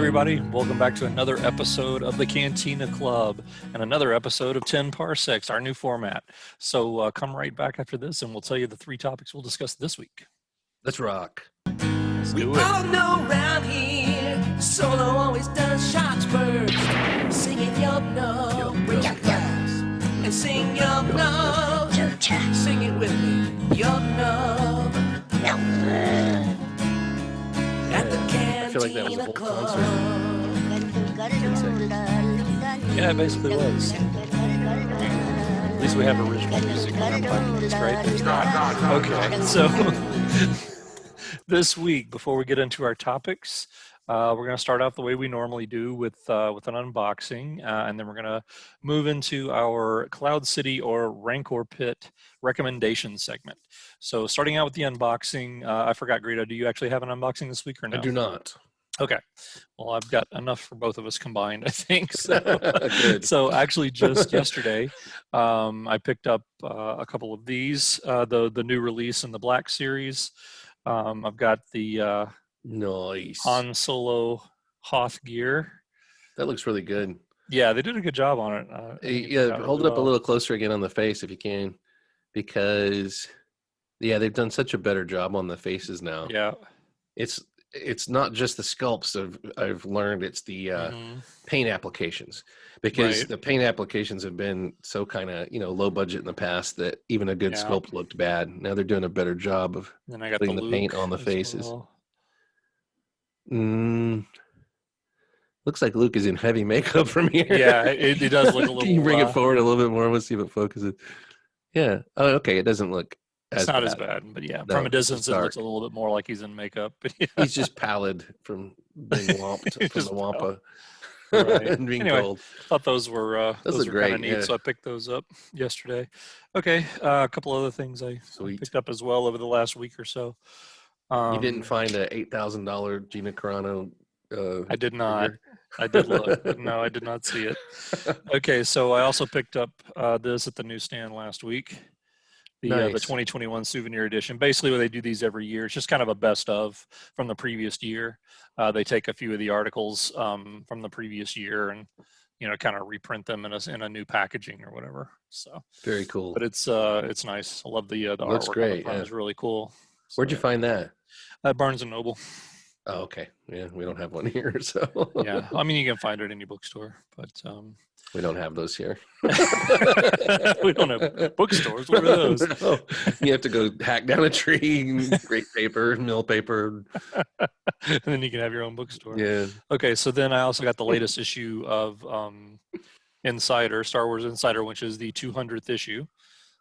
everybody. Welcome back to another episode of the Cantina Club and another episode of 10 Parsecs, our new format. So come right back after this and we'll tell you the three topics we'll discuss this week. Let's rock. Let's We do it. all know around here, solo always does shots first. Singing your no, raise your glass and sing your no. Sing it with me, your no. At the I feel like that was a Cantina whole Club. Yeah, it basically was. At least we have original music. Right? Okay, so this week, before we get into our topics, we're going to start out the way we normally do with an unboxing, and then we're going to move into our Cloud City or Rancor Pit recommendation segment. So starting out with the unboxing, I forgot, Greedo, do you actually have an unboxing this week or no? I do not. Okay. Well, I've got enough for both of us combined, I think. So, Good. so actually just yesterday, I picked up a couple of these, the new release in the Black Series. I've got the Nice. Han Solo Hoth gear. That looks really good. Yeah, they did a good job on it. I think Yeah, turned out hold it really up a well. little closer again on the face if you can, because yeah, they've done such a better job on the faces now. Yeah. It's not just the sculpts I've learned, it's the Mhm. paint applications, because Right. the paint applications have been so kind of low budget in the past that even a good Yeah. sculpt looked bad. Now they're doing a better job of Then I got putting the the paint Luke on the as faces. well. Looks like Luke is in heavy makeup from here. Yeah, it does look a Can you little, bring it forward a little bit more? Let's see if it focuses. Yeah. Oh, okay. It doesn't look It's as not bad. as bad, but yeah, No, from a it's distance, it looks a dark. little bit more like he's in makeup. But yeah. He's just pallid from being womped from Just the wampa Right. and being Anyway, cold. Thought those were Those look were kind of great, neat, yeah. so I picked those up yesterday. Okay, a couple other things I Sweet. picked up as well over the last week or so. You didn't Um, find a $8,000 Gina Carano I did not. figure? I did look, but no, I did not see it. Okay, so I also picked up this at the newsstand last week. The Nice. 2021 souvenir edition. Basically, what they do these every year. It's just kind of a best of from the previous year. They take a few of the articles from the previous year and kind of reprint them in a new packaging or whatever. So Very cool. but it's nice. I love the Looks artwork on the great, front. yeah. It's really cool. Where'd you So, find that? at Barnes and Noble. Oh, okay. Yeah, we don't have one here, so Yeah, I mean you can find it in any bookstore, but we don't have those here. we don't have bookstores. What are those? No. You have to go hack down a tree, grate paper, mill paper. And then you can have your own bookstore. Yeah. Okay, so then I also got the latest issue of Insider, Star Wars Insider, which is the 200th issue.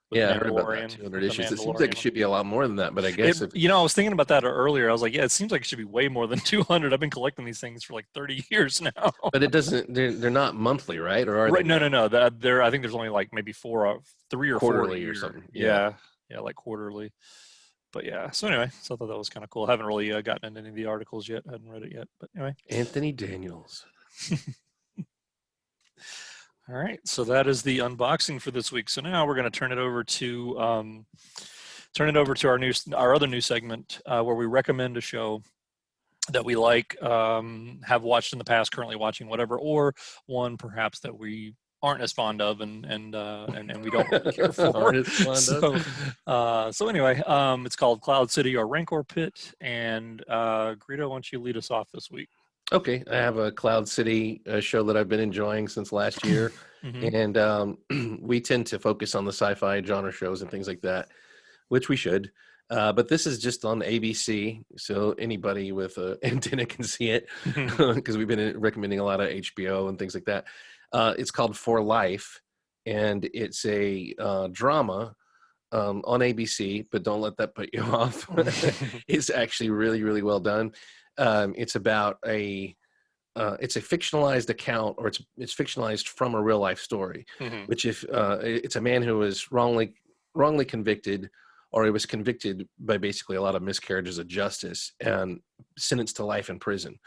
with Yeah, I heard about that. Mandalorian- 200 with the issues. It seems like it Mandalorian. should be a lot more than that, but I guess It, I was thinking about that earlier. I was like, yeah, it seems like it should be way more than 200. I've been collecting these things for like 30 years now. but it doesn't. They're not monthly, right? Or are Right? they No. I think there's only like maybe 3 or 4 quarterly a or year. something? Yeah, like quarterly. But yeah, so anyway, so I thought that was kind of cool. I haven't really gotten into any of the articles yet. I hadn't read it yet, but anyway. Anthony Daniels. All right, so that is the unboxing for this week. So now we're going to turn it over to our other new segment where we recommend a show that we like, have watched in the past, currently watching, whatever, or one perhaps that we aren't as fond of and we don't really care for. Aren't as fond of? So anyway, it's called Cloud City or Rancor Pit, and Greedo, why don't you lead us off this week? Okay, I have a Cloud City show that I've been enjoying since last year, Mhm. and we tend to focus on the sci-fi genre shows and things like that, which we should. But this is just on ABC, so anybody with an antenna can see it, because we've been recommending a lot of HBO and things like that. It's called For Life, and it's a drama on ABC, but don't let that put you off. It's actually really, really well done. It's about it's a fictionalized account, or it's fictionalized from a real life story, Mhm. which it's a man who was wrongly convicted, or he was convicted by basically a lot of miscarriages of justice and sentenced to life in prison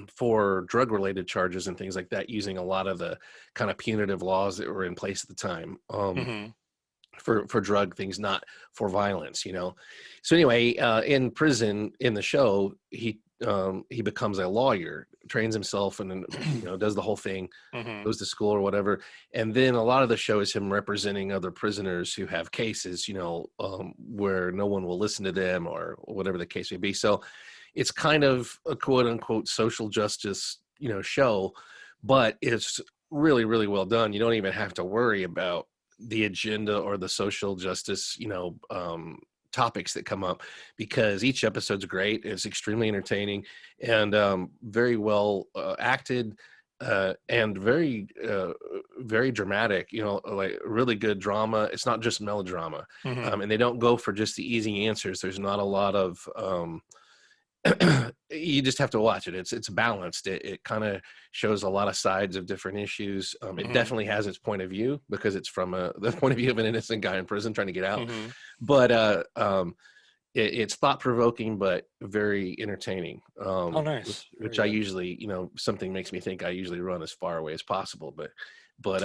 for drug related charges and things like that, using a lot of the kind of punitive laws that were in place at the time. Mhm. For drug things, not for violence, So anyway, in prison in the show, he he becomes a lawyer, trains himself, and then does the whole thing, goes to school or whatever. And then a lot of the show is him representing other prisoners who have cases, where no one will listen to them or whatever the case may be. So it's kind of a quote unquote social justice, show, but it's really, really well done. You don't even have to worry about the agenda or the social justice, topics that come up, because each episode's great. It's extremely entertaining and very well acted, and very very dramatic, like really good drama. It's not just melodrama. And they don't go for just the easy answers. There's not a lot of you just have to watch it. It's balanced. It kind of shows a lot of sides of different issues. It definitely has its point of view, because it's from the point of view of an innocent guy in prison trying to get out. But it's thought-provoking, but very entertaining. Oh, nice. Which I usually, something makes me think I usually run as far away as possible. But but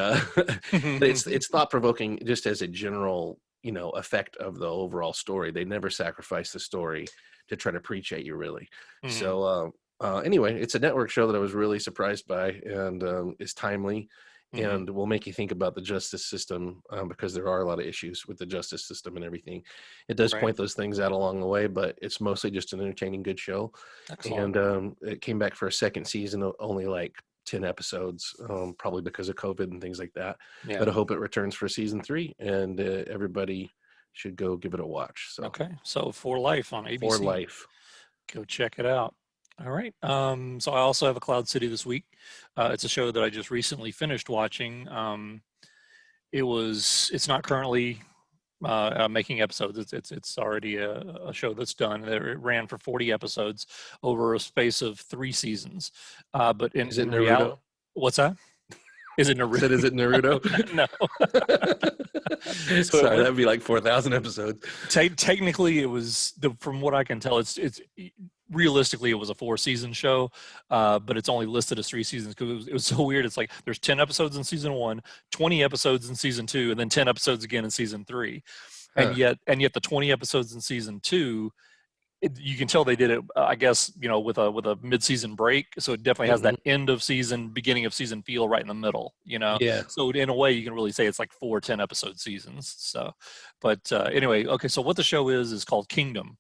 it's thought-provoking just as a general, effect of the overall story. They never sacrifice the story to try to preach at you, really. So anyway, it's a network show that I was really surprised by, and is timely, and will make you think about the justice system, because there are a lot of issues with the justice system and everything. It does point those things out along the way, but it's mostly just an entertaining, good show. Excellent. And it came back for a second season, only like 10 episodes, probably because of COVID and things like that. Yeah. But I hope it returns for season 3, and everybody should go give it a watch. So so For Life on ABC. For Life. Go check it out. All right. So I also have a Cloud City this week. It's a show that I just recently finished watching. It's not currently making episodes. It's already a show that's done. It ran for 40 episodes over a space of 3 seasons. But is it Naruto? Reality, what's that? Is it Naruto? Is it Naruto? No. So sorry, that'd be like 4,000 episodes. Technically, it was, from what I can tell, it's realistically it was a 4-season show, but it's only listed as 3 seasons because it was so weird. It's like there's 10 episodes in season 1, 20 episodes in season 2, and then 10 episodes again in season 3. And yet the 20 episodes in season 2, you can tell they did it, I guess, with a mid-season break. So it definitely has that end of season, beginning of season feel right in the middle, Yeah. So in a way, you can really say it's like 4 10-episode seasons. So, but anyway, okay. So what the show is called Kingdom.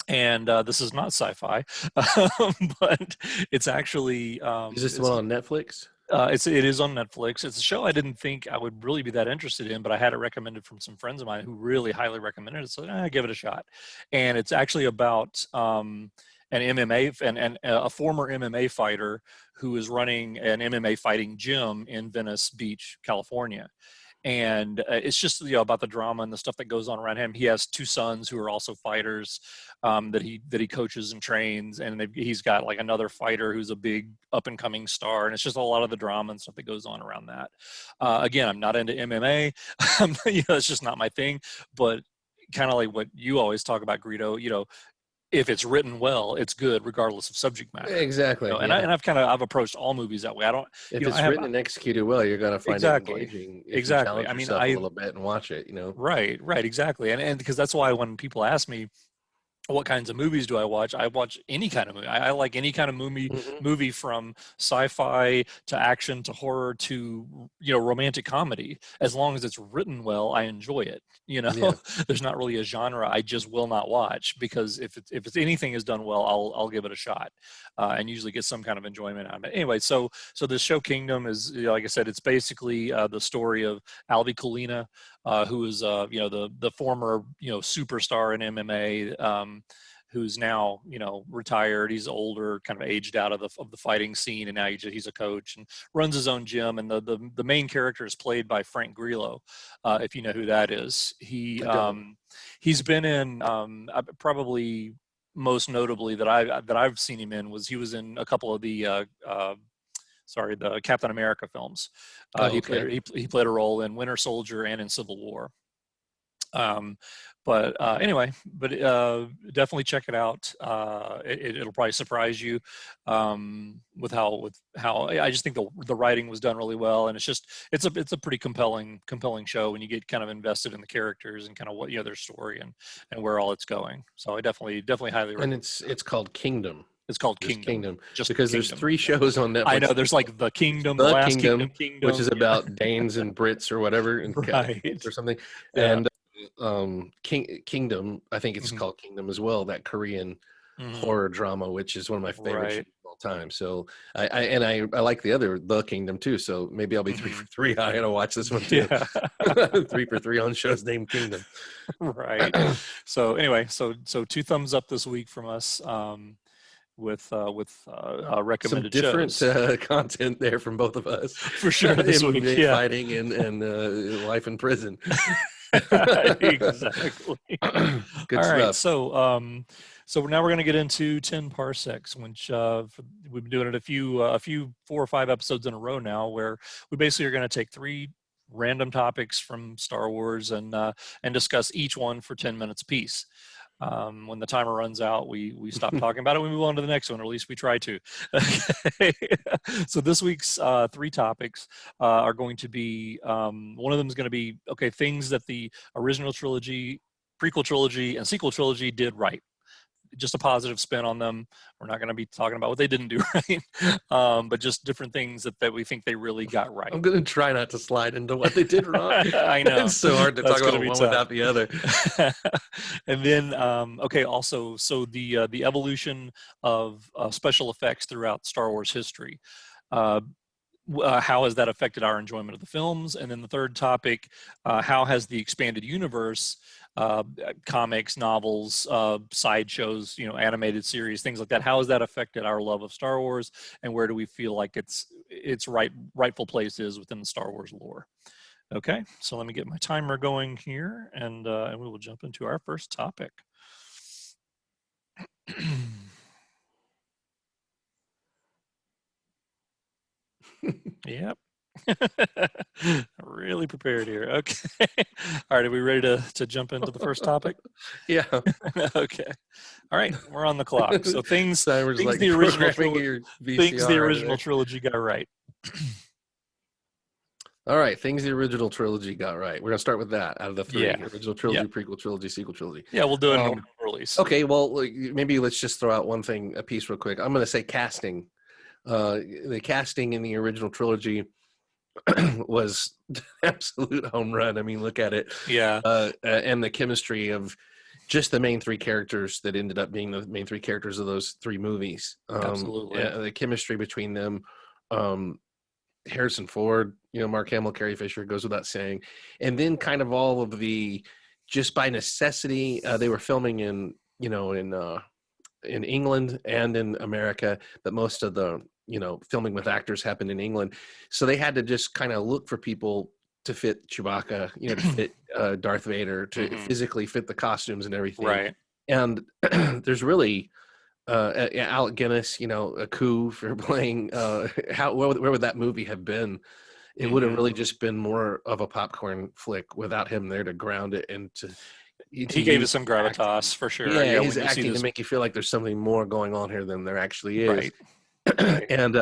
And this is not sci-fi, but it's actually. Is this the one on Netflix? It is on Netflix. It's a show I didn't think I would really be that interested in, but I had it recommended from some friends of mine who really highly recommended it. So I give it a shot. And it's actually about an MMA and a former MMA fighter who is running an MMA fighting gym in Venice Beach, California. And it's just about the drama and the stuff that goes on around him. He has 2 sons who are also fighters that he coaches and trains, and he's got like another fighter who's a big up and coming star, and it's just a lot of the drama and stuff that goes on around that. Again, I'm not into MMA. It's just not my thing. But kind of like what you always talk about, Greedo. If it's written well, it's good regardless of subject matter. Exactly. And I've approached all movies that way. I don't. If it's written and executed well, you're going to find it engaging. Exactly. I mean, a little bit and watch it. Right. Exactly. And because that's why when people ask me, what kinds of movies do I watch? I watch any kind of movie. I like any kind of movie from sci-fi to action to horror to romantic comedy. As long as it's written well, I enjoy it. There's not really a genre I just will not watch, because if it's anything is done well, I'll give it a shot, and usually get some kind of enjoyment out of it. Anyway, so this show Kingdom is, like I said, it's basically the story of Alvy Colina, who is the former superstar in MMA, who's now retired. He's older, kind of aged out of the fighting scene, and now he's a coach and runs his own gym. And the main character is played by Frank Grillo, if you know who that is. He's been in probably most notably that I've seen him in he was in a couple of the Captain America films. He played a role in Winter Soldier and in Civil War. Anyway, definitely check it out. It'll probably surprise you with how I just think the writing was done really well, and it's a pretty compelling show when you get kind of invested in the characters and kind of what their story and where all it's going. So I definitely highly recommend. And it's called Kingdom. It's called Just Kingdom. Just because there's Kingdom. 3 shows on Netflix. I know there's like The Kingdom, The The Last Kingdom, Kingdom, which is yeah. about Danes and Brits or whatever, and Right. or something. Yeah. And Kingdom, I think it's Mhm. called Kingdom as well. That Korean Mhm. horror drama, which is one of my favorite Right. shows of all time. So I like the other The Kingdom too. So maybe I'll be 3 for 3. I gotta watch this one too. Yeah. 3 for 3 on shows named Kingdom. Right. So anyway, so 2 thumbs up this week from us, with Some recommended different shows. content there from both of us. For sure this week. MMA Yeah. fighting and life in prison. Exactly. Good All right. stuff. So now we're going to get into 10 parsecs, which we've been doing it a few 4 or 5 episodes in a row now, where we basically are going to take 3 random topics from Star Wars and discuss each one for 10 minutes apiece. When the timer runs out, we stop talking about it. We move on to the next one, or at least we try to. Okay. So this week's 3 topics are going to be, one of them is going to be, okay, things that the original trilogy, prequel trilogy, and sequel trilogy did right. Just a positive spin on them. We're not going to be talking about what they didn't do right, but just different things that we think they really got right. I'm going to try not to slide into what they did wrong. I know. It's so hard to That's talk gonna about be one tough. without the other. And then, okay, also, so the evolution of special effects throughout Star Wars history. How has that affected our enjoyment of the films? And then the third topic, how has the expanded universe, comics, novels, sideshows, animated series, things like that, how has that affected our love of Star Wars, and where do we feel like its rightful place is within the Star Wars lore? Okay, so let me get my timer going here, and we will jump into our first topic. Yep. Really prepared here. Okay. All right. Are we ready to jump into the first topic? Yeah. Okay. All right. We're on the clock. So things the original trilogy got right. All right. Things the original trilogy got right. We're going to start with that out of the 3. Yeah. Original trilogy, Yeah. prequel trilogy, sequel trilogy. Yeah, we'll do it in order of release. Okay. Well, maybe let's just throw out one thing a piece real quick. I'm going to say casting. The casting in the original trilogy was absolute home run. I mean, look at it. Yeah. And the chemistry of just the main 3 characters that ended up being the main 3 characters of those 3 movies. Absolutely. The chemistry between them, Harrison Ford, Mark Hamill, Carrie Fisher, goes without saying. And then kind of all of the, just by necessity, they were filming in England and in America, but most of the filming with actors happened in England, so they had to just kind of look for people to fit Chewbacca, to fit Darth Vader, to physically fit the costumes and everything. Right. And there's really Alec Guinness, a coup for playing. Where would that movie have been? It would have really just been more of a popcorn flick without him there to ground it and to. He gave us some gravitas for sure. Yeah, his acting to make you feel like there's something more going on here than there actually is. Right. And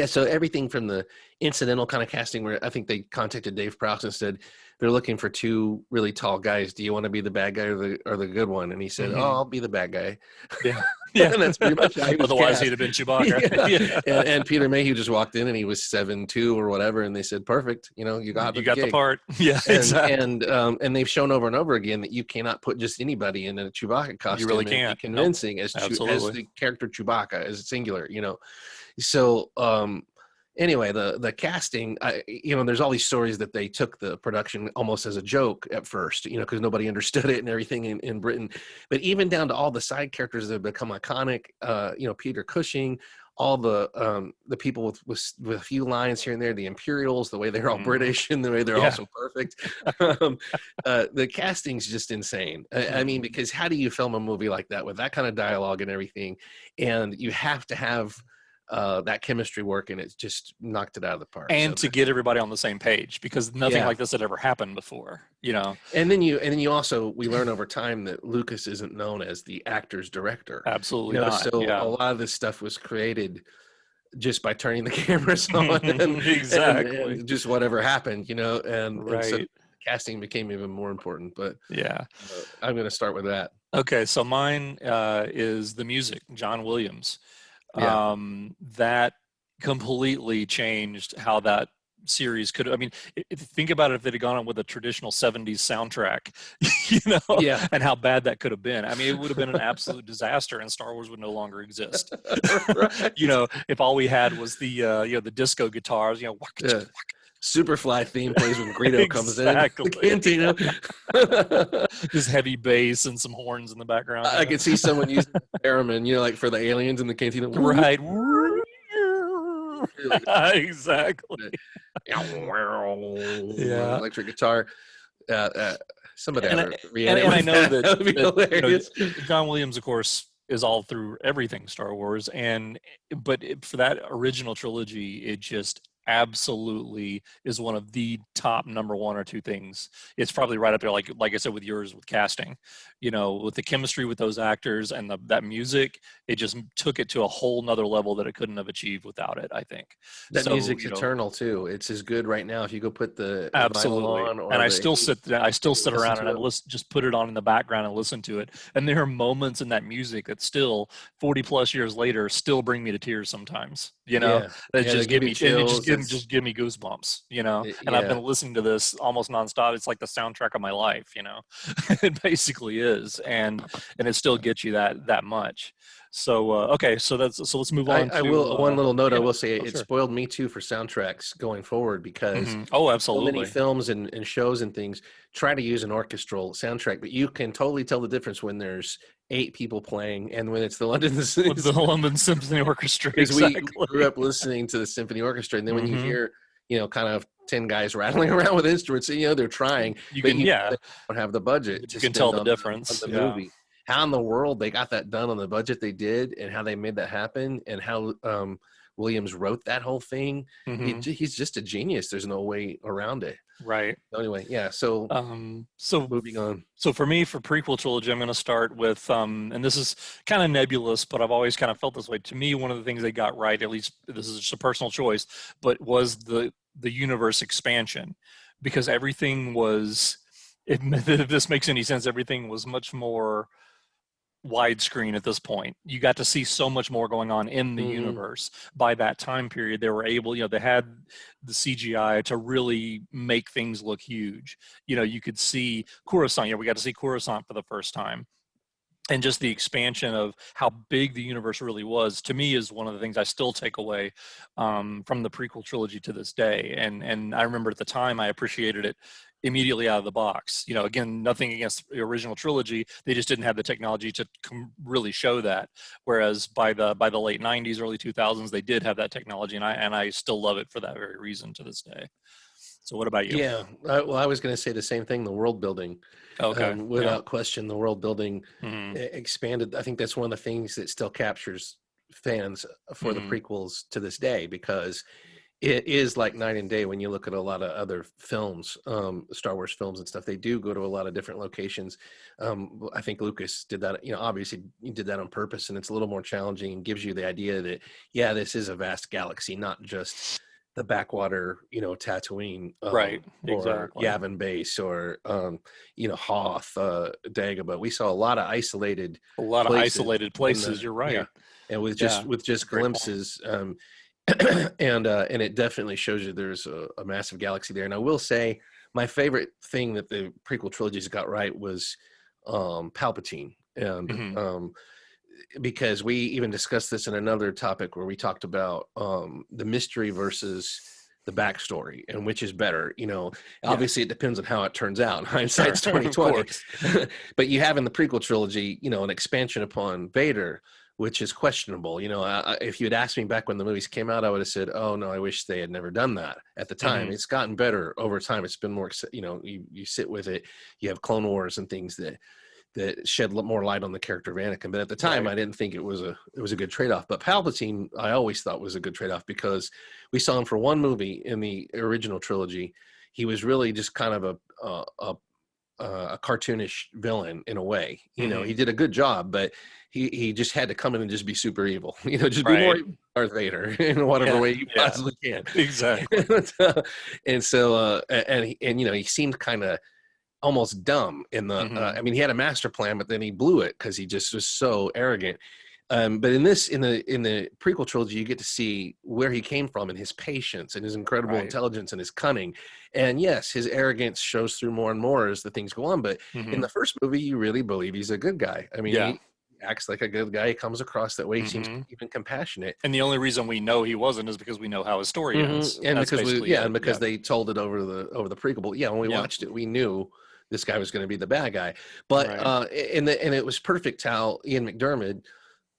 so everything from the incidental kind of casting, where I think they contacted Dave Prowse and said they're looking for 2 really tall guys. Do you want to be the bad guy or the good one? And he said, "Oh, I'll be the bad guy." Yeah. Yeah, and that's pretty much how he was otherwise cast. he'd have been Chewbacca. Yeah. And Peter Mayhew just walked in and he was 7'2" or whatever, and they said, "Perfect, you got the part." Yeah, exactly. And they've shown over and over again that you cannot put just anybody in a Chewbacca costume. You really and can't. be convincing as the character Chewbacca as singular. So anyway, the casting, there's all these stories that they took the production almost as a joke at first, because nobody understood it and everything in Britain. But even down to all the side characters that have become iconic, Peter Cushing, all the people with a few lines here and there, the Imperials, the way they're all British and the way they're all so perfect. The casting's just insane. I mean, because how do you film a movie like that with that kind of dialogue and everything? And you have to have that chemistry work, and it's just knocked it out of the park. And to get everybody on the same page, because nothing like this had ever happened before, And then you also, we learn over time that Lucas isn't known as the actor's director. Absolutely not. So a lot of this stuff was created just by turning the cameras on and, exactly. and just whatever happened, and, right. and so casting became even more important. But Yeah. I'm going to start with that. Okay, so mine is the music, John Williams. Yeah. That completely changed how that series could. I mean, if you think about it, if they'd have gone on with a traditional '70s soundtrack, you know, Yeah. and how bad that could have been. I mean, it would have been an absolute disaster, and Star Wars would no longer exist. Right. You know, if all we had was the the disco guitars, you know, Yeah. Superfly theme plays when Greedo comes in exactly. the cantina. This heavy bass and some horns in the background. I could see someone using the theremin, like for the aliens in the cantina. Right. Really Exactly. Yeah. Electric guitar. Somebody And ought I, to reanimate and I know that, That would be hilarious. John Williams, of course, is all through everything Star Wars, but for that original trilogy, it just absolutely is one of the top number one or two things. It's probably right up there, like I said, with yours, with casting, with the chemistry with those actors and that music. It just took it to a whole nother level that it couldn't have achieved without it, I think. That So, music's eternal too. It's as good right now if you go put the vinyl absolutely. on, or And I the still sit listen around to and I it. just put it on in the background and listen to it. And there are moments in that music that still 40 plus years later still bring me to tears sometimes, Yeah, that yeah, just they give give you me, and it chills. just give me goosebumps, and I've Yeah, been listening to this almost nonstop. It's like the soundtrack of my life, it basically is. And it still gets you that much. So, okay. So let's move on I to, will. One little note I yeah. will say: Oh, it sure. spoiled me too for soundtracks going forward, because Oh, so many absolutely. films and shows and things try to use an orchestral soundtrack, but you can totally tell the difference when there's 8 people playing and when it's the London With the London Symphony Orchestra, because we grew exactly. up listening to the symphony orchestra, and then when you Hmm. hear kind of 10 guys rattling around with instruments, they're trying, You but can, you yeah, don't have the budget but to you can tell spend the on difference. the Yeah. movie. How in the world they got that done on the budget they did, and how they made that happen, and how Williams wrote that whole thing. Hmm. He's just a genius. There's no way around it. Right. Anyway, yeah. So So moving on. for me, for prequel trilogy, I'm going to start with, and this is kind of nebulous, but I've always kind of felt this way. To me, one of the things they got right, at least this is just a personal choice, but was the universe expansion, because everything was, if this makes any sense, everything was much more widescreen at this point. You got to see so much more going on in the Mm-hmm. universe. By that time period, they were able, they had the CGI to really make things look huge. You could see Coruscant. We got to see Coruscant for the first time. And just the expansion of how big the universe really was, to me, is one of the things I still take away from the prequel trilogy to this day. And I remember at the time I appreciated it immediately out of the box. Again, nothing against the original trilogy; they just didn't have the technology to really show that. Whereas by the late '90s, early 2000s, they did have that technology, and I still love it for that very reason to this day. So, what about you? Yeah. Well, I was going to say the same thing. The world building. Okay. Without question, the world building Hmm. expanded. I think that's one of the things that still captures fans for the prequels to this day, because it is like night and day when you look at a lot of other films, Star Wars films and stuff. They do go to a lot of different locations. I think Lucas did that, obviously he did that on purpose, and it's a little more challenging and gives you the idea that, yeah, this is a vast galaxy, not just the backwater, Tatooine, Right. or Exactly. Yavin Base, or Hoth, Dagobah. We saw a lot of isolated places. You're right. Yeah, and with Yeah. just Great point. glimpses, and it definitely shows you there's a massive galaxy there. And I will say, my favorite thing that the prequel trilogies got right was Palpatine, and Hmm. because we even discussed this in another topic where we talked about the mystery versus the backstory and which is better. Obviously it depends on how it turns out. Hindsight's Sure. Of 2020. course. But you have in the prequel trilogy, an expansion upon Vader, which is questionable. If you had asked me back when the movies came out, I would have said, "Oh no, I wish they had never done that." At the time, Mhm. it's gotten better over time. It's been more, you sit with it. You have Clone Wars and things that shed more light on the character of Anakin. But at the time, Right. I didn't think it was a good trade-off. But Palpatine, I always thought was a good trade-off, because we saw him for one movie in the original trilogy. He was really just kind of a cartoonish villain in a way. You know, Mhm. he did a good job, but he just had to come in and just be super evil. You know, just be more Right. evil than Darth Vader in whatever Yeah, way you yeah. possibly can. Exactly. And so, and you know, he seemed kind of almost dumb in the. Mhm. I mean, he had a master plan, but then he blew it because he just was so arrogant. But in the prequel trilogy, you get to see where he came from and his patience and his incredible Right. intelligence and his cunning. And yes, his arrogance shows through more and more as the things go on. But in Mhm. the first movie, you really believe he's a good guy. I mean, Yeah. he acts like a good guy. He comes across that way. He seems Mhm. even compassionate. And the only reason we know he wasn't is because we know how his story ends. And That's because basically it. and because Yeah. they told it over the prequel. But yeah, when we Yeah. watched it, we knew this guy was going to be the bad guy. But Right. and it was perfect how Ian McDermott,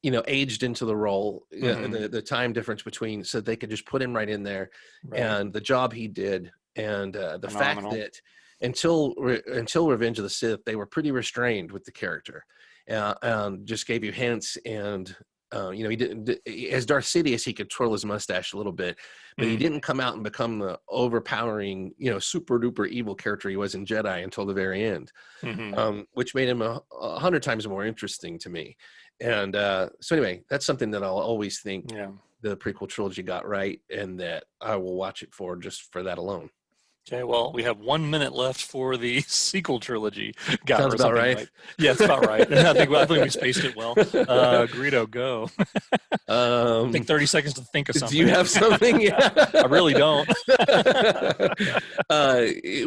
you know, aged into the role. Mhm. The time difference between, so they could just put him right in there, Right. and the job he did, and the fact Phenomenal. that until Revenge of the Sith, they were pretty restrained with the character, and just gave you hints. And you know, he didn't, as Darth Sidious, he could twirl his mustache a little bit, but he Mhm. didn't come out and become the overpowering, you know, super duper evil character he was in Jedi until the very end, Mhm. which made him 100 times more interesting to me. And so anyway, that's something that I'll always think Yeah. the prequel trilogy got right, and that I will watch it for just for that alone. Okay, well, we have 1 minute left for the sequel trilogy. Got Sounds or about something right. right. Yeah, it's about right. I think we spaced it well. Greedo, go. Take 30 seconds to think of Do you something. have something? Yeah. I really don't.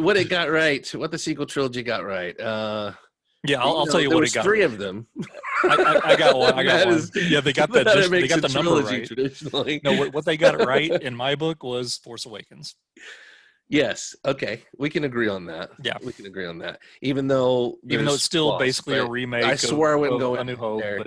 What it got right, what the sequel trilogy got right. Yeah, You I'll tell know, you there what was it got. 3 of them. I got one. I got That one. is, Yeah, they got that. that Just they makes got a the number trilogy right. traditionally. No, what they got it right in my book was Force Awakens. Yes. Okay. We can agree on that. Yeah. We can agree on that. Even though Even though it's there's still flaws, basically a but I remake swore I wouldn't of go A in New Hope, there.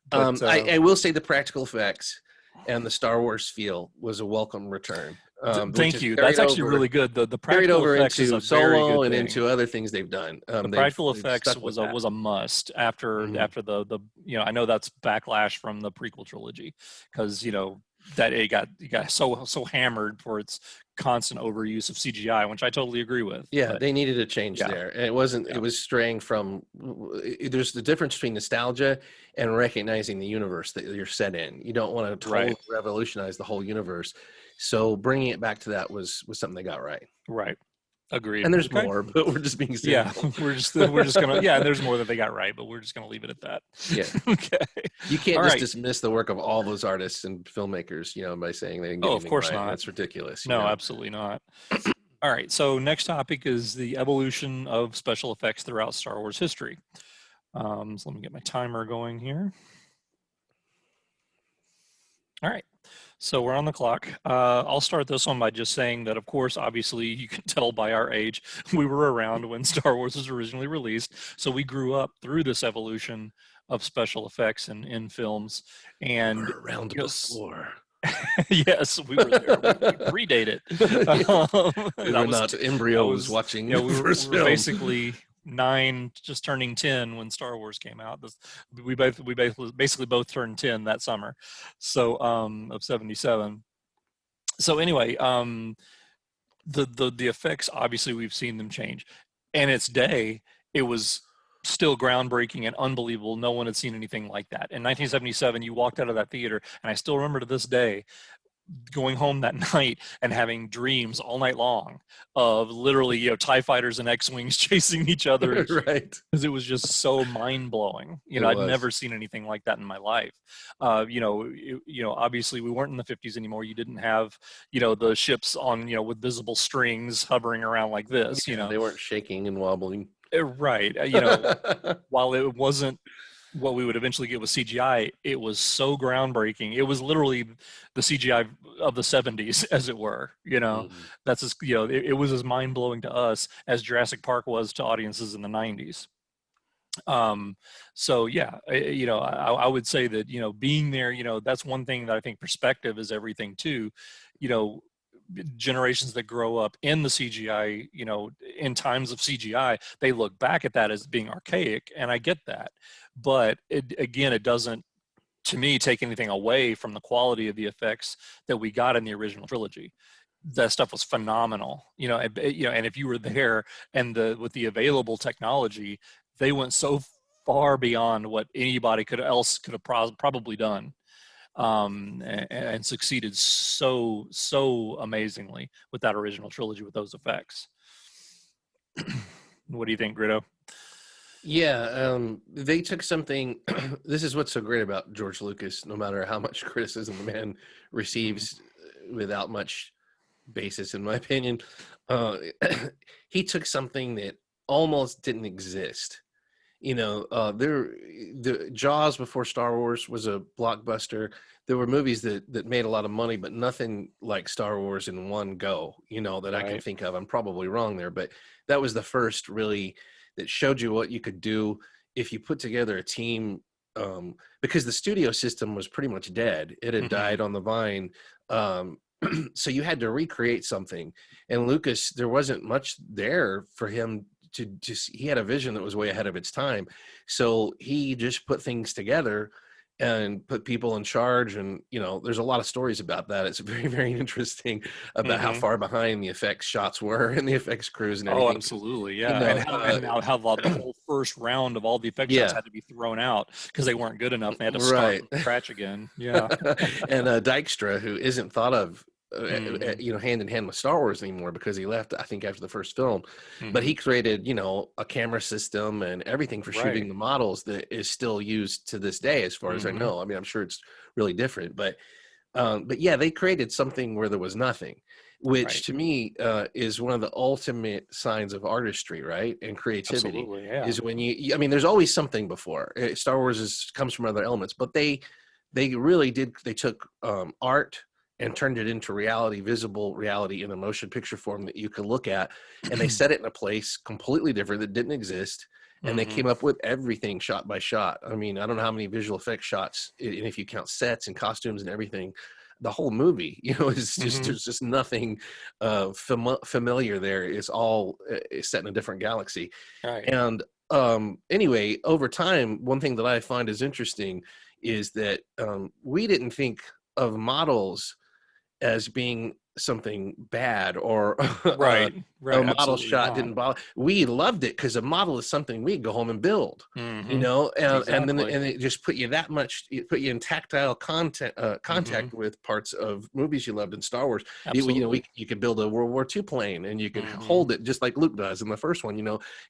but I will say the practical effects and the Star Wars feel was a welcome return, which thank is you. That's actually really good. The practical effects is into a very Solo good and thing. into other things they've done. The practical They've effects stuck with was that. a must after Mhm. the I know that's backlash from the prequel trilogy because that it got so hammered for its constant overuse of CGI, which I totally agree with. Yeah, But they needed a change yeah, there. And it wasn't, yeah, it was straying from, there's the difference between nostalgia and recognizing the universe that you're set in. You don't want to totally right, revolutionize the whole universe. So bringing it back to that was something they got right. right. Agreed. And there's Okay. more, but we're just being Yeah, cynical. we're just gonna and there's more that they got right, but we're just gonna leave it at that. Yeah. Okay. You can't All just right. dismiss the work of all those artists and filmmakers, you know, by saying they didn't get Oh, of anything course right. not. That's ridiculous. You No, know? absolutely not. All right. So next topic is the evolution of special effects throughout Star Wars history. So let me get my timer going here. All right. So we're on the clock. I'll start this one by just saying that, of course, obviously, you can tell by our age, we were around when Star Wars was originally released. So we grew up through this evolution of special effects in films. And We're around before. yes, we were there. We predate it. We That were was not that embryos was watching yeah. the We first were film. basically 9, just turning 10 when Star Wars came out. We basically both turned 10 that summer, so of '77. So anyway, the effects, obviously we've seen them change, and its day it was still groundbreaking and unbelievable. No one had seen anything like that. In 1977, you walked out of that theater, and I still remember to this day going home that night and having dreams all night long of literally TIE fighters and X-wings chasing each other Right. because it was just so mind-blowing. It I'd was. never seen anything like that in my life. Obviously we weren't in the 50s anymore. You didn't have the ships on with visible strings hovering around like this. They weren't shaking and wobbling. Right. While it wasn't what we would eventually get with CGI, it was so groundbreaking. It was literally the CGI of the 70s, as it were. That's as it was as mind blowing to us as Jurassic Park was to audiences in the 90s. So yeah, I would say that being there, that's one thing that I think perspective is everything too. Generations that grow up in the CGI, in times of CGI, they look back at that as being archaic, and I get that. But it doesn't, to me, take anything away from the quality of the effects that we got in the original trilogy. that stuff was phenomenal. And if you were there and with the available technology, they went so far beyond what anybody could have probably done, and succeeded so amazingly with that original trilogy with those effects. What do you think, Greedo? Yeah, they took something. This is what's so great about George Lucas. No matter how much criticism the man receives, without much basis, in my opinion, he took something that almost didn't exist. The Jaws before Star Wars was a blockbuster. There were movies that made a lot of money, but nothing like Star Wars in one go. That I can think of. I'm probably wrong there, but that was the first really that showed you what you could do if you put together a team, because the studio system was pretty much dead. It had died on the vine. So you had to recreate something. And Lucas, there wasn't much there for him to he had a vision that was way ahead of its time. So he just put things together and put people in charge. And, there's a lot of stories about that. It's very, very interesting about how far behind the effects shots were and the effects crews and everything. Oh, absolutely. Yeah. And how the whole first round of all the effects shots had to be thrown out because they weren't good enough. They had to start from scratch again. Yeah. And Dykstra, who isn't thought of, hand in hand with Star Wars anymore because he left, I think, after the first film. But he created, a camera system and everything for shooting the models that is still used to this day, as far as I know. I mean, I'm sure it's really different, but yeah, they created something where there was nothing, which to me is one of the ultimate signs of artistry, right? And creativity. Absolutely, yeah. Is when I mean, there's always something before. Star Wars comes from other elements, but they really did. They took art and turned it into reality, visible reality in a motion picture form that you could look at. And they set it in a place completely different that didn't exist. And they came up with everything shot by shot. I mean, I don't know how many visual effects shots, and if you count sets and costumes and everything, the whole movie, is just, there's just nothing familiar there. It's all set in a different galaxy. Right. And anyway, over time, one thing that I find is interesting is that we didn't think of models as being something bad or right. a model shot didn't bother. We loved it because a model is something we go home and build, and then it just put you that much, it put you in tactile contact with parts of movies you loved in Star Wars. You could build a World War II plane and you could hold it just like Luke does in the first one.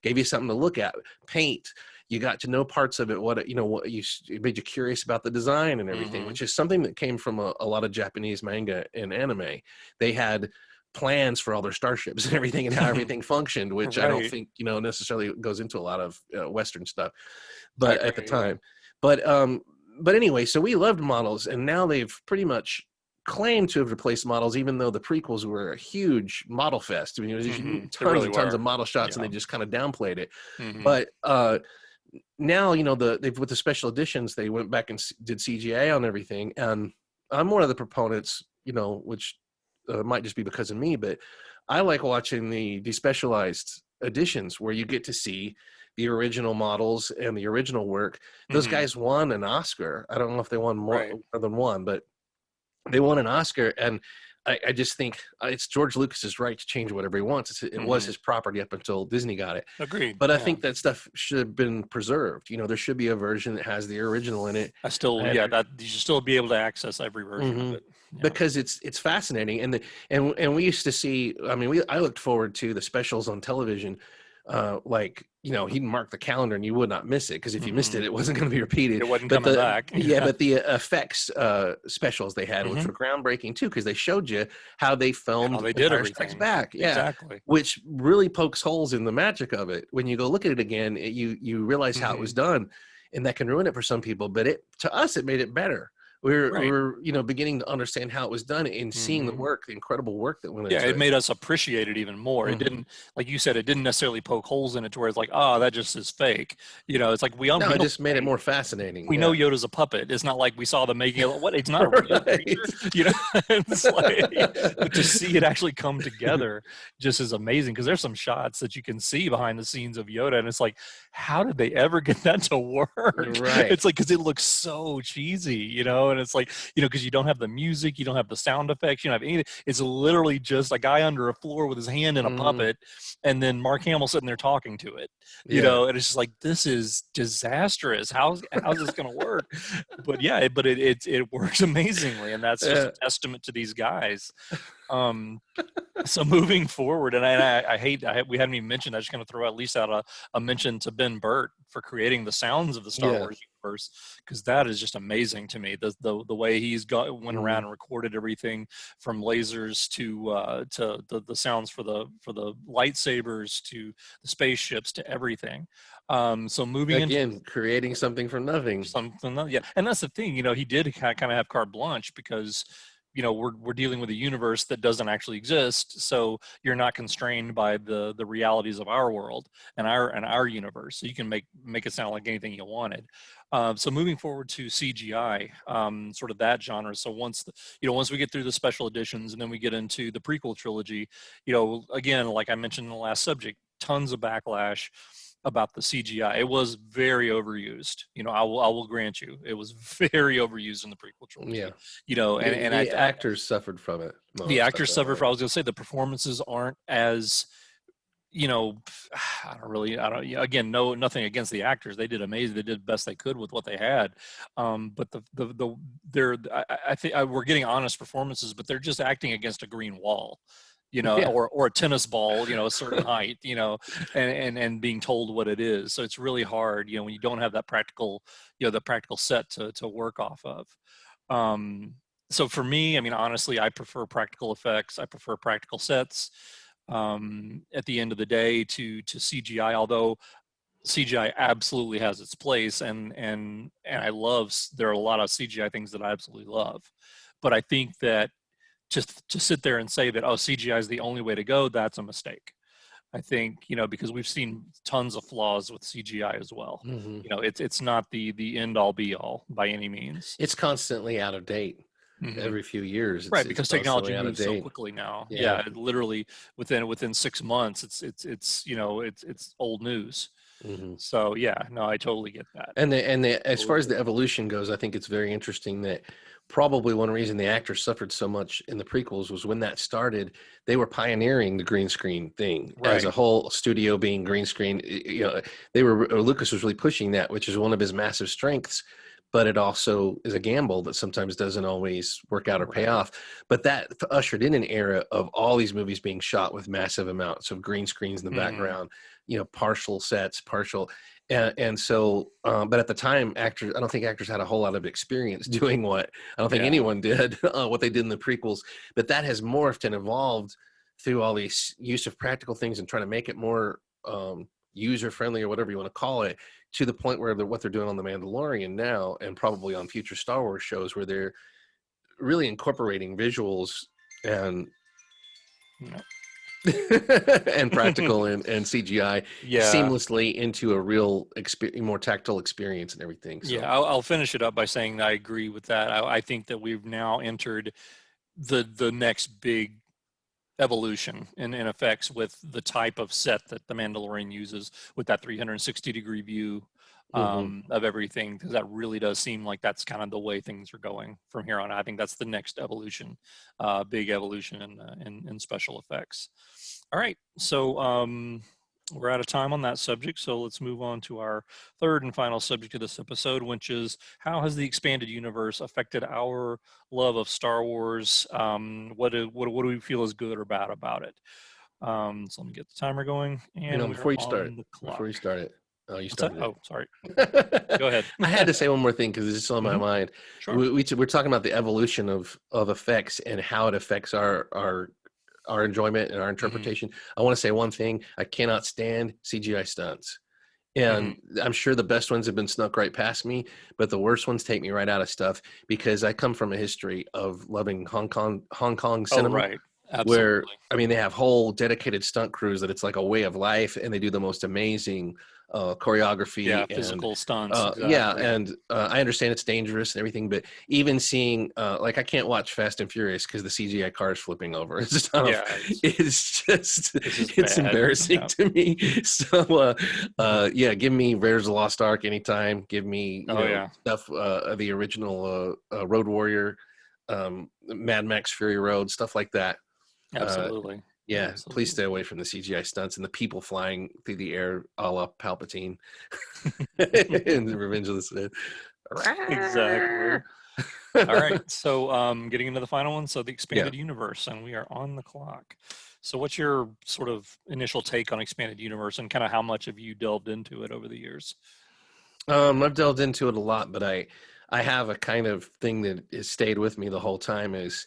Gave you something to look at. Paint. You got to know parts of it, it made you curious about the design and everything, which is something that came from a lot of Japanese manga and anime. They had plans for all their starships and everything and how everything functioned, which I don't think, necessarily goes into a lot of Western stuff, but at the time. But anyway, so we loved models, and now they've pretty much claimed to have replaced models, even though the prequels were a huge model fest. I mean, it was tons and tons of model shots, and they just kind of downplayed it. But now, they've, with the special editions, they went back and did CGI on everything. And I'm one of the proponents, which might just be because of me, but I like watching the despecialized editions where you get to see the original models and the original work. Those guys won an Oscar. I don't know if they won more than one, but they won an Oscar. And I just think it's George Lucas's right to change whatever he wants. It was his property up until Disney got it. Agreed. But I think that stuff should have been preserved. There should be a version that has the original in it. That you should still be able to access every version of it. Yeah. Because it's fascinating. And we used to see, I looked forward to the specials on television. He'd mark the calendar and you would not miss it, because if you missed it, it wasn't going to be repeated. It wasn't coming back. But the effects specials they had, which were groundbreaking too, because they showed you how they filmed how they did Empire Strikes Back. Yeah, exactly. Which really pokes holes in the magic of it. When you go look at it again, you realize how it was done, and that can ruin it for some people. But to us, it made it better. We're beginning to understand how it was done and seeing the incredible work that went into it. Yeah, it made us appreciate it even more. It didn't, like you said, it didn't necessarily poke holes in it to where it's like, oh, that just is fake. It's like it just made it more fascinating. We know Yoda's a puppet. It's not like we saw the making of what. It's not a real creature. It's like to see it actually come together just is amazing, because there's some shots that you can see behind the scenes of Yoda, and it's like, how did they ever get that to work? Right. It's like, because it looks so cheesy, know, and it's like, you know, because you don't have the music, you don't have the sound effects, you don't have anything. It's literally just a guy under a floor with his hand in a puppet, and then Mark Hamill sitting there talking to it, you know, and it's just like, this is disastrous. How's this going to work? But yeah, it works amazingly, and that's just a testament to these guys. So moving forward, and we haven't even mentioned, I'm just going to throw at least out a mention to Ben Burt for creating the sounds of the Star Wars universe, because that is just amazing to me. The way he's went around and recorded everything from lasers to the sounds for the lightsabers to the spaceships to everything. So moving again, creating something from nothing. Yeah, and that's the thing. You know, he did kind of have carte blanche because, you know, we're dealing with a universe that doesn't actually exist, so you're not constrained by the realities of our world and our universe. So you can make it sound like anything you wanted. So moving forward to CGI, sort of that genre. So once we get through the special editions and then we get into the prequel trilogy, you know, again, like I mentioned in the last subject, tons of backlash about the CGI. It was very overused. You know, I will grant you, it was very overused in the prequel trilogy. Yeah. You know, and the actors suffered from it. The actors suffered from. I was going to say the performances aren't as, you know, again, nothing against the actors. They did amazing. They did the best they could with what they had. But I think we're getting honest performances, but they're just acting against a green wall, you know, or a tennis ball, you know, a certain height, you know, and being told what it is. So it's really hard, you know, when you don't have that practical, you know, the practical set to work off of. So for me, I mean, honestly, I prefer practical effects. I prefer practical sets. At the end of the day, to CGI, although CGI absolutely has its place, and I love, there are a lot of CGI things that I absolutely love, but I think that just to sit there and say that, oh, CGI is the only way to go, that's a mistake. I think, you know, because we've seen tons of flaws with CGI as well. You know, it's not the end all be all by any means. It's constantly out of date. Every few years, right? Because technology moves so quickly now. Yeah, literally within 6 months, it's you know, it's old news. So yeah, no, I totally get that. And as far as the evolution goes, I think it's very interesting that probably one reason the actors suffered so much in the prequels was when that started, they were pioneering the green screen thing as a whole, studio being green screen. You know, Lucas was really pushing that, which is one of his massive strengths. But it also is a gamble that sometimes doesn't always work out or pay off. But that ushered in an era of all these movies being shot with massive amounts of green screens in the background, you know, partial sets, and so, but at the time, I don't think actors had a whole lot of experience doing I don't think anyone did, what they did in the prequels. But that has morphed and evolved through all these use of practical things and trying to make it more user-friendly or whatever you want to call it, to the point where what they're doing on The Mandalorian now, and probably on future Star Wars shows, where they're really incorporating visuals and and practical and CGI seamlessly into a real more tactile experience and everything. So. Yeah, I'll finish it up by saying that I agree with that. I think that we've now entered the next big evolution in effects with the type of set that The Mandalorian uses, with that 360-degree view of everything, because that really does seem like that's kind of the way things are going from here on. I think that's the next evolution, big evolution in special effects. All right, so we're out of time on that subject, so let's move on to our third and final subject of this episode, which is, how has the expanded universe affected our love of Star Wars? What do we feel is good or bad about it? So let me get the timer going. And before you start it, oh, you started. Oh, sorry. Go ahead. I had to say one more thing because it's just on my mind. Sure. We're talking about the evolution of effects and how it affects our enjoyment and our interpretation. I want to say one thing: I cannot stand CGI stunts. And I'm sure the best ones have been snuck right past me, but the worst ones take me right out of stuff, because I come from a history of loving Hong Kong cinema. Oh, right. Absolutely. Where, I mean, they have whole dedicated stunt crews that it's like a way of life, and they do the most amazing choreography Yeah, and physical stunts, yeah, exactly. and I understand it's dangerous and everything, but even seeing like I can't watch Fast and Furious because the CGI cars flipping over and stuff. Yeah, It's just this is it's bad. embarrassing Yeah. to me. So yeah, give me Raiders of the Lost Ark anytime. Give me Oh yeah, stuff the original Road Warrior, Mad Max Fury Road, stuff like that. Uh, absolutely. yeah, please stay Absolutely. away from the CGI stunts and the people flying through the air, a la Palpatine in the Revenge of the Sith. Exactly. All right. So getting into the final one. So the Yeah. expanded universe, and we are on the clock. So what's your sort of initial take on expanded universe, and kind of how much have you delved into it over the years? I've delved into it a lot, but I have a kind of thing that has stayed with me the whole time is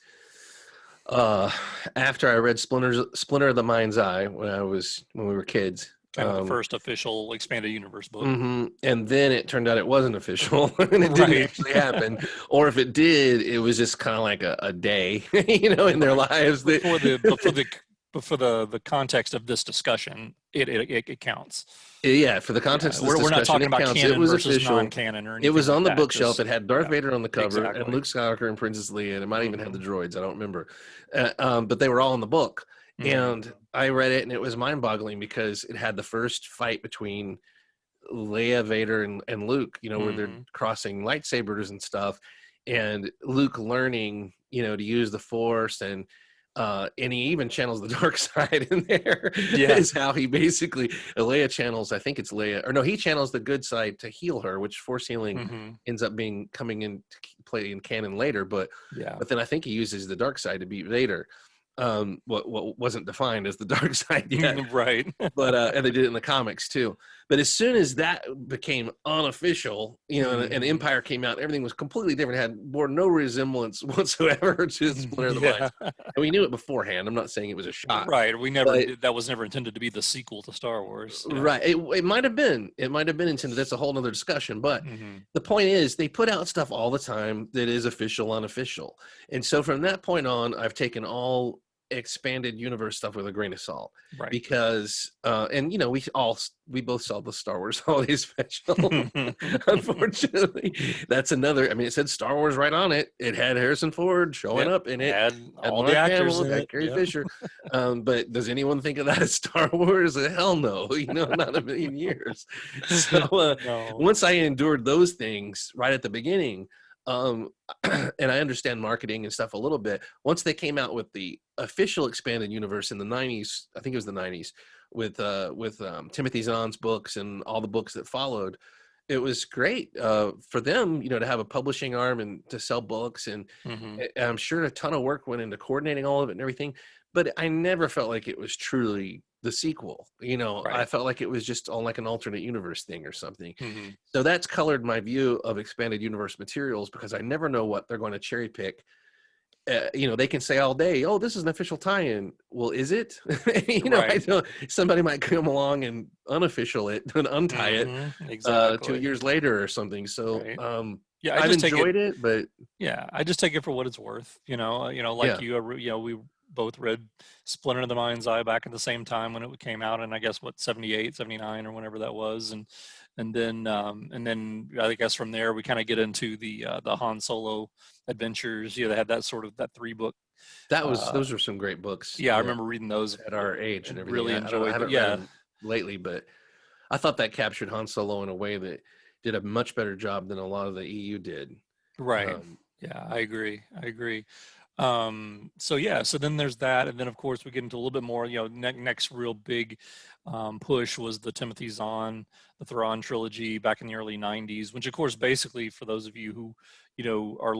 uh after I read Splinter of the Mind's Eye when we were kids. Kind of the first official expanded universe book. And then it turned out it wasn't official and it didn't Right. actually happen. Or if it did, it was just kind of like a day, in their Right. lives. But for the context of this discussion, it counts. Yeah, for the Yeah, context of this we're not discussion, talking it about counts. It canon was versus official. non-canon or It anything was like on the that. bookshelf. It had Darth Yeah, Vader on the cover and exactly. Luke Skywalker and Princess Leia, and it might even have the Hmm. droids. I don't remember. But they were all in the book. Hmm. And I read it, and it was mind-boggling because it had the first fight between Leia, Vader, and Luke, where they're Hmm. crossing lightsabers and stuff, and Luke learning, to use the Force, and he even channels the dark side in there. Yeah. Is how he basically Leia channels. I think it's Leia, or no, he channels the good side to heal her, which Force healing Hmm. ends up being coming in to play in canon later. But Yeah. but then I think he uses the dark side to beat Vader. What wasn't defined as the dark side yet, Right. but and they did it in the comics too. But as soon as that became unofficial, and Hmm. Empire came out, everything was completely different. It had bore no resemblance whatsoever to Splinter of the Mind, Yeah. and we knew it beforehand. I'm not saying it was a shot, Right. We never but did. That was never intended to be the sequel to Star Wars. Yeah. right, it might have been. It might have been intended. That's a whole nother discussion. But Hmm. the point is, they put out stuff all the time that is official, unofficial, and so from that point on, I've taken all expanded universe stuff with a grain of salt Right. because and we both saw the Star Wars holiday special. Unfortunately, that's another. I mean, it said Star Wars right on it. It had Harrison Ford showing Yep. up in it, Had had all the Mark actors Hamill, in had it. Carrie Yep. Fisher. But does anyone think of that as Star Wars? Hell no. Not in a million years. So No. once I endured those things right at the beginning, um, and I understand marketing and stuff a little bit. Once they came out with the official expanded universe in the 90s, I think it was the 90s, with Timothy Zahn's books and all the books that followed, it was great for them, to have a publishing arm and to sell books, and Hmm. I'm sure a ton of work went into coordinating all of it and everything. But I never felt like it was truly the sequel. I Right. felt like it was just on like an alternate universe thing or something. Hmm. So that's colored my view of expanded universe materials because I never know what they're going to cherry pick. They can say all day, "Oh, this is an official tie-in." Well, is it? I Right. know somebody might come along and unofficial it and untie it Hmm. 2 Exactly. years later or something. So Right. Yeah. I I've just take it. enjoyed it, but Yeah. I just take it for what it's worth. Like yeah, you, we both read Splinter of the Mind's Eye back at the same time when it came out, and I guess what 78, 79, or whenever that was, and then I guess from there we kind of get into the Han Solo adventures. They had that 3 book. those were some great books. Yeah, I remember reading those At our age and and everything. really I don't know. I enjoyed. haven't read Yeah. them lately, but I thought that captured Han Solo in a way that did a much better job than a lot of the EU did. Right. Um, Yeah, I agree. I agree. So yeah, so then there's that, and then of course we get into a little bit more. Next real big push was the Timothy Zahn, the Thrawn trilogy back in the early '90s, which of course basically for those of you who are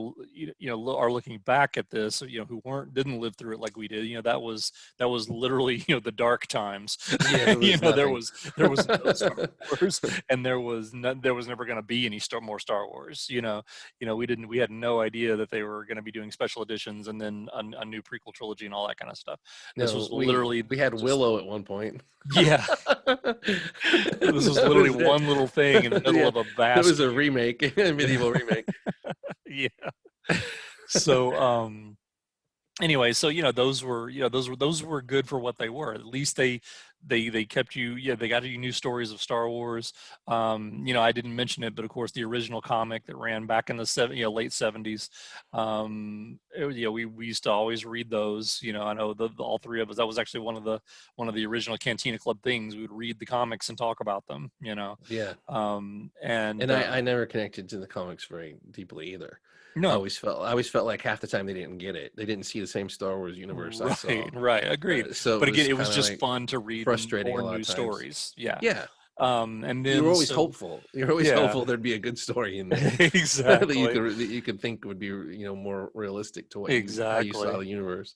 looking back at this, who didn't live through it like we did. That was literally the dark times. yeah, there was There nothing. was no Star Wars, and there was never going to be any more Star Wars. We had no idea that they were going to be doing special editions and then a new prequel trilogy and all that kind of stuff. This No, was we literally we had just, Willow at one point. yeah, this was That literally was it. one little thing in the middle Yeah, of a it was vast a remake, a medieval remake. yeah. So anyway, so those were good for what they were. At least they they kept you, yeah, they got you new stories of Star Wars. I didn't mention it, but of course the original comic that ran back in the late 70s. We used to always read those. I know all three of us, that was actually one of the original Cantina Club things. We would read the comics and talk about them. Yeah. And I never connected to the comics very deeply either. I no, always felt like half the time they didn't get it. They didn't see the same Star Wars universe I saw. right, agreed. So But it again, was it was kind of just like fun to read frustrating a more lot new of times. stories. Yeah. Yeah. And You were then always hopeful. You're always yeah, hopeful there'd be a good story in there exactly, that you could think would be, more realistic to how you saw exactly. the universe.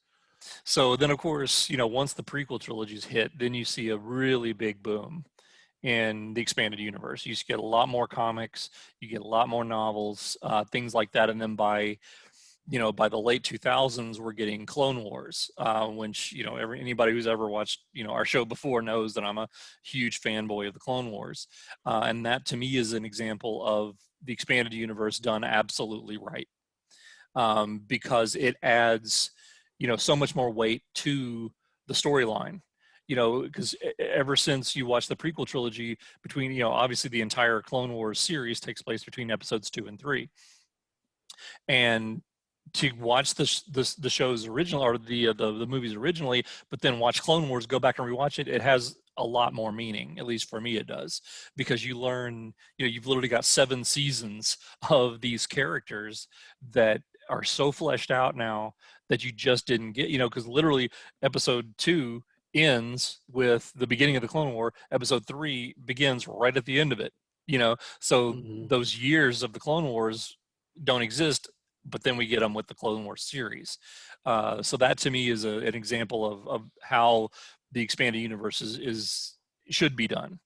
So then, of course, once the prequel trilogies hit, then you see a really big boom in the expanded universe. You just get a lot more comics, you get a lot more novels, things like that. And then by the late 2000s, we're getting Clone Wars, which, anybody who's ever watched, our show before knows that I'm a huge fanboy of the Clone Wars. And that to me is an example of the expanded universe done absolutely right, because it adds, so much more weight to the storyline. Because ever since you watch the prequel trilogy, between, obviously the entire Clone Wars series takes place between episodes 2 and 3, and to watch the show's original, or the movies originally, but then watch Clone Wars, go back and rewatch it, it has a lot more meaning. At least for me, it does, because you learn, you've literally got 7 seasons of these characters that are so fleshed out now that you just didn't get, because literally episode 2 ends with the beginning of the Clone War. Episode 3 begins right at the end of it. So Hmm. those years of the Clone Wars don't exist, but then we get them with the Clone Wars series. So that to me is an example of how the expanded universe should be done.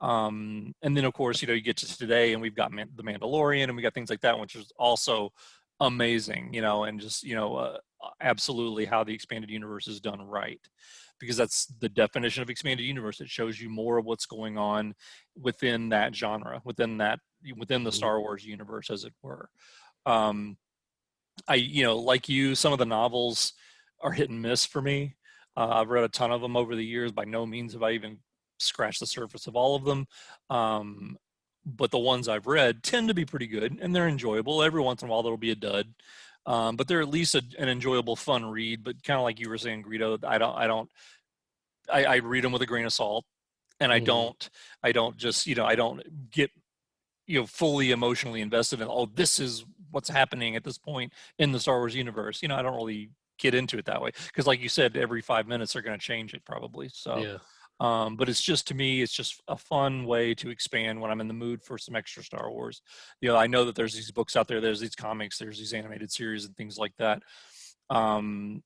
And then of course, you get to today, and we've got the Mandalorian, and we got things like that, which is also amazing, and just, absolutely how the expanded universe is done right, because that's the definition of expanded universe. It shows you more of what's going on within that genre, within the Hmm. Star Wars universe, as it were. Um, like you, some of the novels are hit and miss for me. I've read a ton of them over the years. By no means have I even scratched the surface of all of them. Um, but the ones I've read tend to be pretty good, and they're enjoyable. Every once in a while, there'll be a dud. But they're at least an enjoyable, fun read. But kind of like you were saying, Greedo, I read them with a grain of salt, and Hmm. I don't just, I don't get, fully emotionally invested in, oh, this is what's happening at this point in the Star Wars universe. I don't really get into it that way, because like you said, every 5 minutes they're going to change it probably. So Yeah. but it's just, to me, it's just a fun way to expand when I'm in the mood for some extra Star Wars. I know that there's these books out there, there's these comics, there's these animated series and things like that. And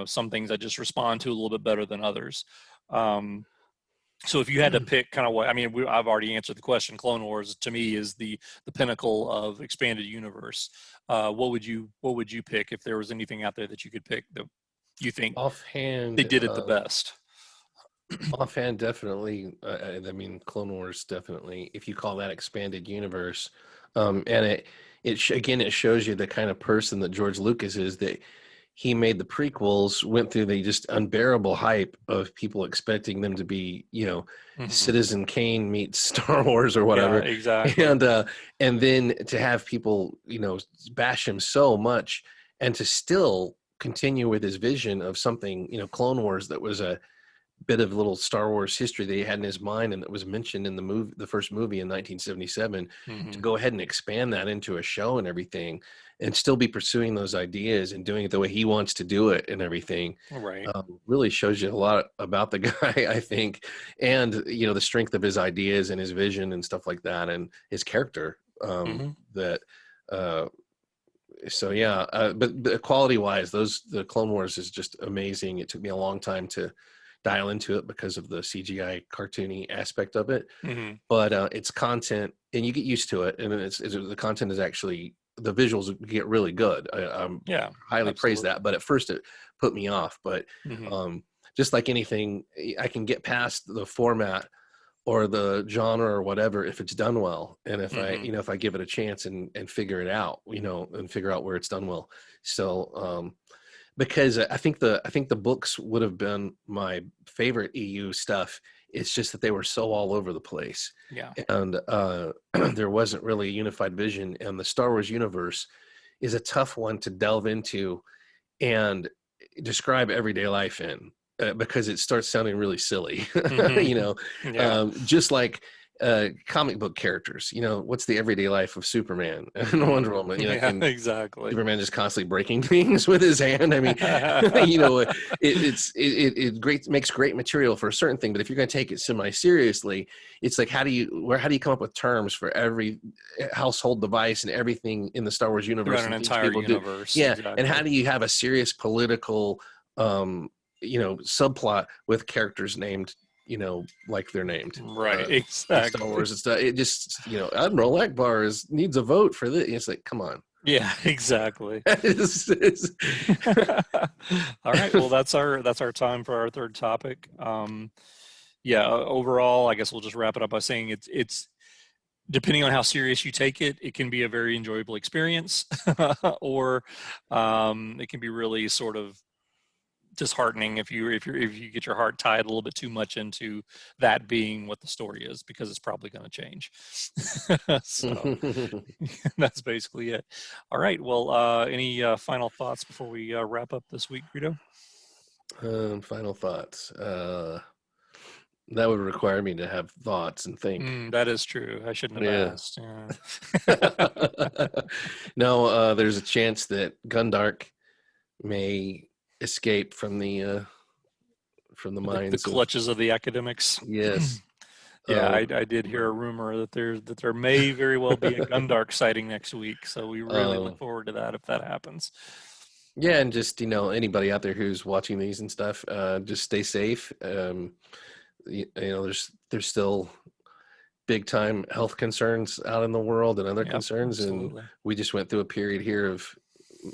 some things I just respond to a little bit better than others. um so if you had to pick kind of what, I mean, I've already answered the question. Clone Wars to me is the pinnacle of expanded universe. What would you pick if there was anything out there that you could pick that you think they Offhand, did it the best? offhand, definitely. I mean, Clone Wars definitely. If you call that expanded universe, and again, it shows you the kind of person that George Lucas is. That he made the prequels, went through the just unbearable hype of people expecting them to be, Hmm. Citizen Kane meets Star Wars or Yeah, whatever, exactly. and then to have people, bash him so much, and to still continue with his vision of something, Clone Wars, that was a bit of little Star Wars history that he had in his mind and that was mentioned in the first movie in 1977, to Hmm. go ahead and expand that into a show and everything, and still be pursuing those ideas and doing it the way he wants to do it and everything. Right. Really shows you a lot about the guy, I think, and the strength of his ideas and his vision and stuff like that, and his character. Hmm. That So yeah, but quality wise, the Clone Wars is just amazing. It took me a long time to dial into it because of the CGI cartoony aspect of it, Hmm. but it's content, and you get used to it, and the content is actually, the visuals get really good. I'm Yeah, highly praise absolutely. that, but at first it put me off. But Hmm. um, just like anything, I can get past the format or the genre or whatever if it's done well, and if I Hmm. if I give it a chance and figure it out, and figure out where it's done well. So because I think the books would have been my favorite EU stuff. It's just that they were so all over the place, Yeah. and there wasn't really a unified vision. And the Star Wars universe is a tough one to delve into and describe everyday life in, because it starts sounding really silly. You know, Yeah. just like comic book characters. You know, what's the everyday life of Superman and Wonder Woman? You know, Yeah, can exactly. Superman just constantly breaking things with his hand? I mean, you know, it makes great material for a certain thing, but if you're going to take it semi-seriously, it's like how do you come up with terms for every household device and everything in the Star Wars universe Throughout an and things entire people do? universe. Yeah, Exactly. and how do you have a serious political, you know, subplot with characters named, you know, like they're named, Right. in Exactly. Star Wars and stuff? It just, you know, Admiral Akbar needs a vote for this. It's like, come on. Yeah. Exactly. It's- All right. Well, that's our time for our third topic. Yeah. Overall, I guess we'll just wrap it up by saying it's depending on how serious you take it, it can be a very enjoyable experience, or it can be really sort of disheartening if you get your heart tied a little bit too much into that being what the story is, because it's probably going to change. So that's basically it. All right. Well, any final thoughts before we wrap up this week, Greedo? Final thoughts. That would require me to have thoughts and think. That is true. I shouldn't have Yeah. asked. Yeah. No, there's a chance that Gundark may escape from the The minds clutches of the academics. Yes. Yeah, I did hear a rumor that there may very well be a Gundark sighting next week. So we really look forward to that if that happens. Yeah, and just, you know, anybody out there who's watching these and stuff, just stay safe. You know, there's still big time health concerns out in the world and other concerns, absolutely. and we just went through a period here of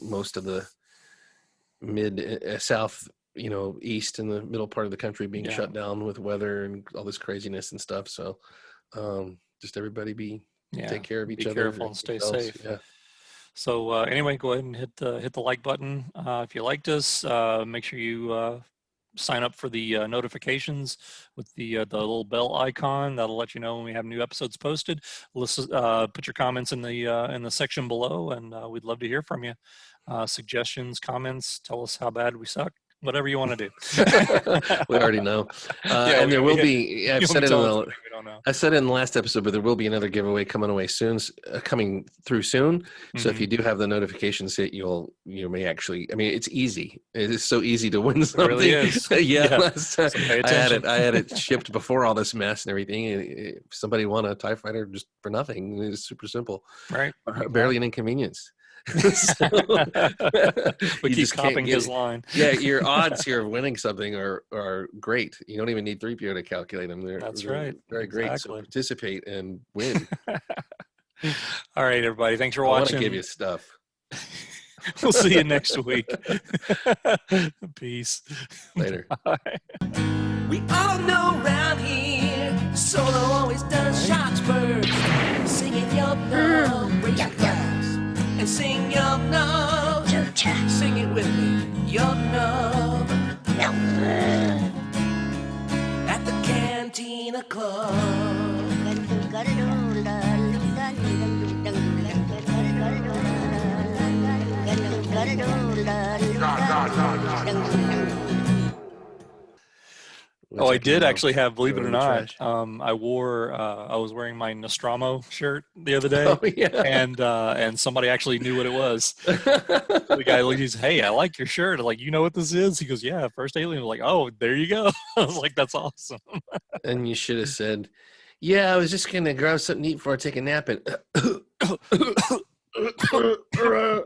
most of the south, you know, east and the middle part of the country being shut down with weather and all this craziness and stuff. So just everybody take care of each other. Be careful and stay safe. Yeah. So anyway, go ahead and hit the like button if you liked us. Make sure you sign up for the notifications with the little bell icon. That'll let you know when we have new episodes posted. Listen, put your comments in the section below, and we'd love to hear from you. Suggestions, comments, tell us how bad we suck, whatever you want to do. We already know. And there will be, I've said it in the last episode, but there will be another giveaway coming through soon. So if you do have the notifications hit, you may actually, I mean, it's easy. It is so easy to win something. It really is. Last time, So pay I had attention. it shipped before all this mess and everything. If somebody won a TIE fighter just for nothing, it's super simple. Right. Barely an inconvenience. We keep copying his line. Yeah, your odds here of winning something are great. You don't even need 3PO to calculate them. That's they're right. Very great. So Exactly. participate and win. All right, everybody. Thanks for I want watching. to give you stuff. We'll see you next week. Peace. Later. Bye. We all know round here, Solo always does shots first. Singing your no, raise your glass, and sing your no. Sing it with me, your no. At the Cantina Club. Oh, I did actually have, believe it Throw or in the not, trash. I was wearing my Nostromo shirt the other day, Oh, yeah. and somebody actually knew what it was. The guy looked, he said, "Hey, I like your shirt." I'm like, "You know what this is?" He goes, "Yeah, First Alien." I'm like, "Oh, there you go." I was like, "That's awesome." And you should have said, "Yeah, I was just gonna grab something to eat before I take a nap." And